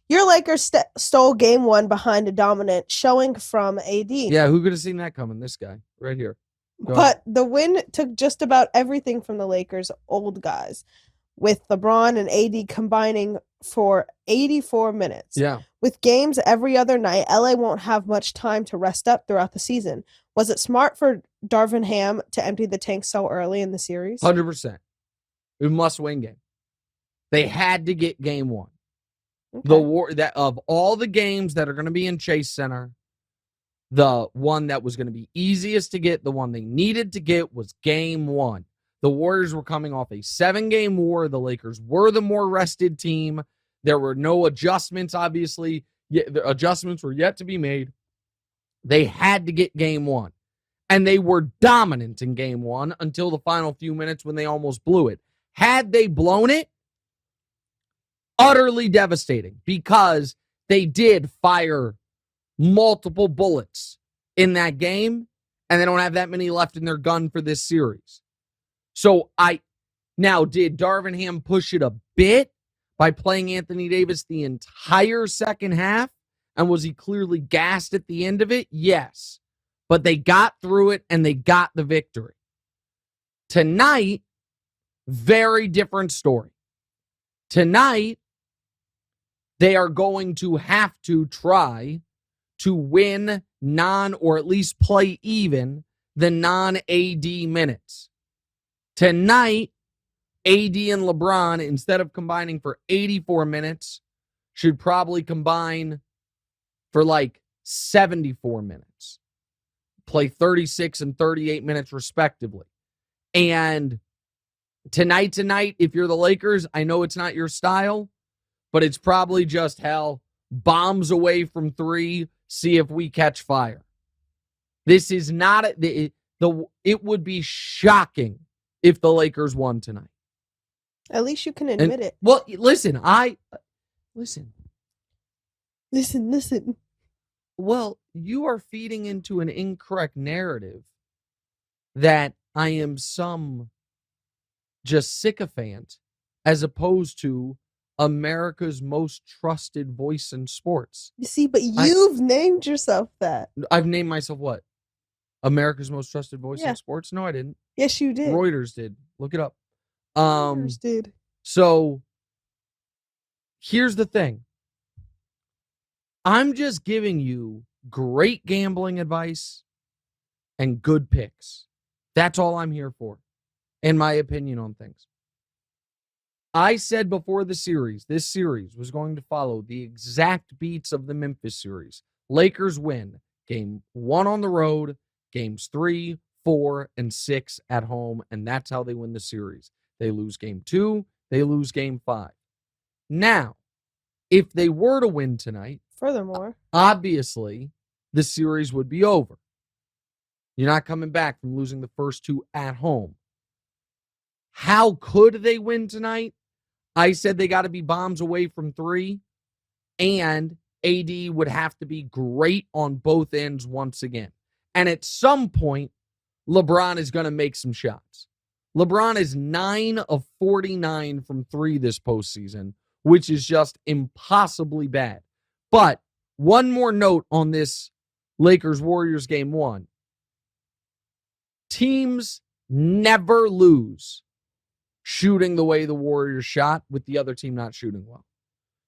Your Lakers stole game one behind a dominant showing from AD. Yeah, who could have seen that coming? This guy right here. But the win took just about everything from the Lakers' old guys, with LeBron and AD combining for 84 minutes. Yeah. With games every other night, LA won't have much time to rest up throughout the season. Was it smart for Darvin Ham to empty the tank so early in the series? 100%. It must-win game. They had to get game one. Okay. The war that of all the games that are going to be in Chase Center, the one that was going to be easiest to get, the one they needed to get was game one. The Warriors were coming off a 7-game war. The Lakers were the more rested team. There were no adjustments, obviously. The adjustments were yet to be made. They had to get game one. And they were dominant in game one until the final few minutes when they almost blew it. Had they blown it, utterly devastating, because they did fire multiple bullets in that game, and they don't have that many left in their gun for this series. So now, did Darvin Ham push it a bit by playing Anthony Davis the entire second half? And was he clearly gassed at the end of it? Yes. But they got through it and they got the victory. Tonight, very different story. Tonight, they are going to have to try to win or at least play even the non-AD minutes. Tonight, AD and LeBron, instead of combining for 84 minutes, should probably combine for like 74 minutes. Play 36 and 38 minutes respectively. And tonight, if you're the Lakers, I know it's not your style, but it's probably just bombs away from three, see if we catch fire. This is not it would be shocking if the Lakers won tonight. At least you can admit it. Well, listen. Well, you are feeding into an incorrect narrative that I am some just sycophant as opposed to America's most trusted voice in sports. You see, but you've named yourself that. I've named myself what? America's most trusted voice in sports? No, I didn't. Yes, you did. Reuters did. Look it up. Reuters did. So here's the thing. I'm just giving you great gambling advice and good picks. That's all I'm here for, in my opinion on things. I said before this series was going to follow the exact beats of the Memphis series. Lakers win game 1 on the road, games 3, 4, and 6 at home, and that's how they win the series. They lose game 2, they lose game 5. Now, if they were to win tonight, furthermore, obviously, the series would be over. You're not coming back from losing the first 2 at home. How could they win tonight? I said they got to be bombs away from 3, and AD would have to be great on both ends once again. And at some point, LeBron is going to make some shots. LeBron is 9 of 49 from 3 this postseason, which is just impossibly bad. But one more note on this Lakers-Warriors game 1. Teams never lose shooting the way the Warriors shot with the other team not shooting well.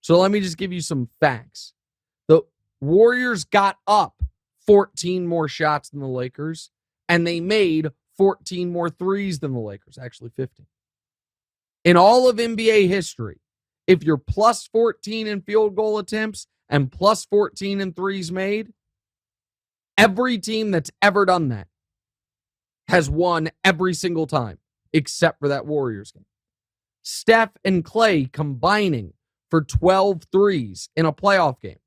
So let me just give you some facts. The Warriors got up 14 more shots than the Lakers, and they made 14 more threes than the Lakers, actually 15. In all of NBA history, if you're plus 14 in field goal attempts and plus 14 in threes made, every team that's ever done that has won every single time, except for that Warriors game. Steph and Clay combining for 12 threes in a playoff game.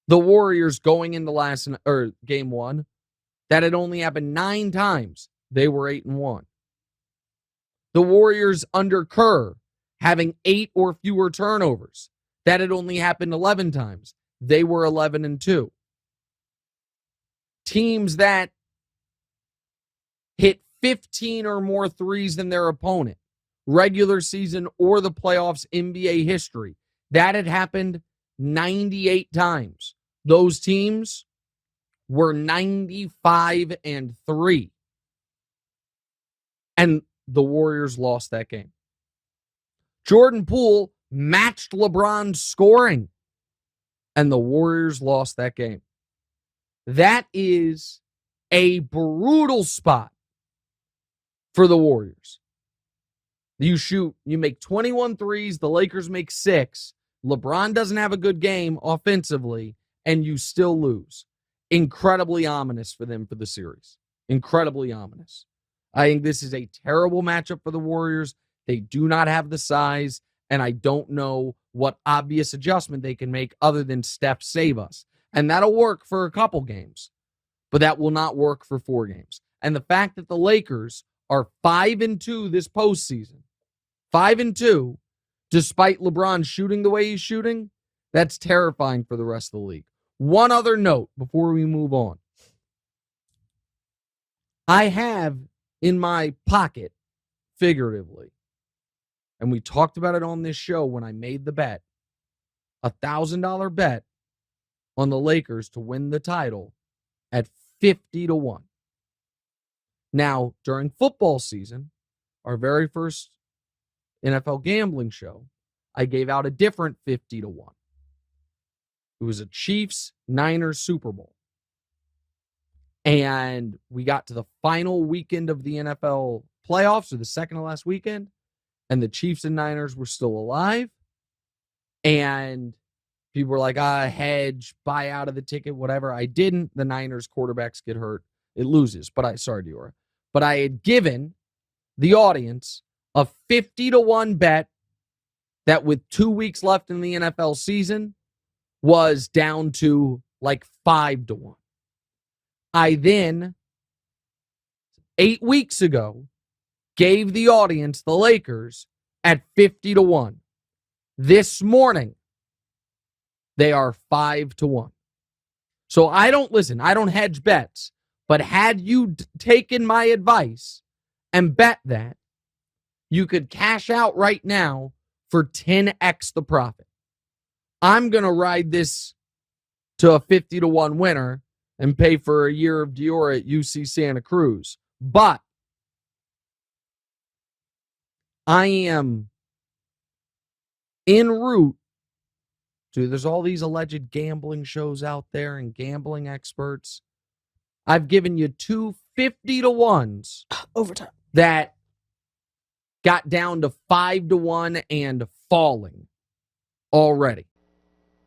The Warriors going into game 1, that had only happened 9 times. They were 8-1. The Warriors under Kerr having 8 or fewer turnovers. That had only happened 11 times. They were 11-2. Teams that hit 15 or more threes than their opponent, regular season or the playoffs NBA history. That had happened 98 times. Those teams were 95-3. And the Warriors lost that game. Jordan Poole matched LeBron's scoring, and the Warriors lost that game. That is a brutal spot for the Warriors. You make 21 threes, the Lakers make 6. LeBron doesn't have a good game offensively, and you still lose. Incredibly ominous for them for the series. Incredibly ominous. I think this is a terrible matchup for the Warriors. They do not have the size, and I don't know what obvious adjustment they can make other than Steph save us. And that'll work for a couple games, but that will not work for 4 games. And the fact that the Lakers are 5-2 this postseason, 5-2, despite LeBron shooting the way he's shooting, that's terrifying for the rest of the league. One other note before we move on. I have in my pocket, figuratively, and we talked about it on this show when I made the bet, $1,000 bet on the Lakers to win the title at 50-1. Now, during football season, our very first NFL gambling show, I gave out a different 50-1. It was a Chiefs-Niners Super Bowl. And we got to the final weekend of the NFL playoffs, or the second to last weekend, and the Chiefs and Niners were still alive. And people were like, hedge, buy out of the ticket, whatever. I didn't. The Niners quarterbacks get hurt. It loses. Sorry, Diora. But I had given the audience a 50-1 bet that with 2 weeks left in the NFL season was down to like 5-1. I then, 8 weeks ago, gave the audience the Lakers at 50-1. This morning, they are 5-1. So I don't hedge bets, but had you taken my advice and bet that, you could cash out right now for 10x the profit. I'm going to ride this to a 50-1 winner and pay for a year of Dior at UC Santa Cruz. But I am en route to, there's all these alleged gambling shows out there and gambling experts. I've given you 2 50-1s overtime that got down to 5-1 and falling already.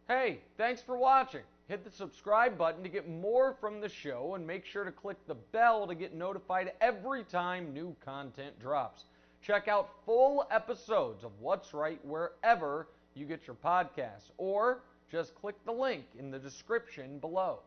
Hey, thanks for watching. Hit the subscribe button to get more from the show, and make sure to click the bell to get notified every time new content drops. Check out full episodes of What's Right wherever you get your podcasts, or just click the link in the description below.